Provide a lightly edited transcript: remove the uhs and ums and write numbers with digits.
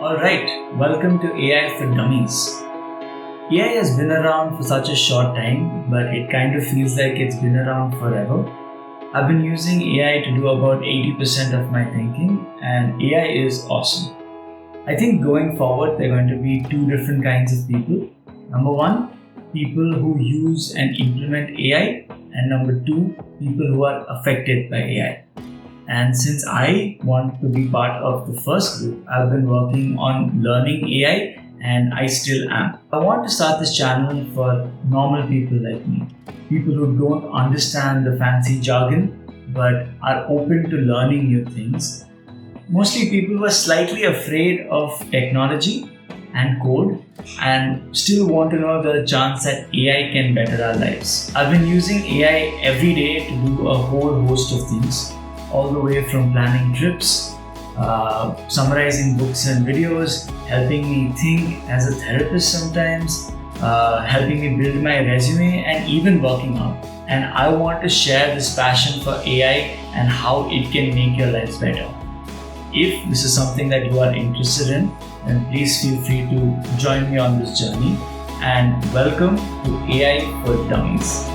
Alright, welcome to AI for Dummies. AI has been around for such a short time, but it kind of feels like it's been around forever. I've been using AI to do about 80% of my thinking, and AI is awesome. I think going forward, there are going to be two different kinds of people. Number one, people who use and implement AI, and number two, people who are affected by AI. And since I want to be part of the first group, I've been working on learning AI and I still am. I want to start this channel for normal people like me. People who don't understand the fancy jargon but are open to learning new things. Mostly people who are slightly afraid of technology and code and still want to know the chance that AI can better our lives. I've been using AI every day to do a whole host of things, all the way from planning trips, summarizing books and videos, helping me think as a therapist sometimes, helping me build my resume, and even working out. And I want to share this passion for AI and how it can make your lives better. If this is something that you are interested in, then please feel free to join me on this journey. And welcome to AI for Dummies.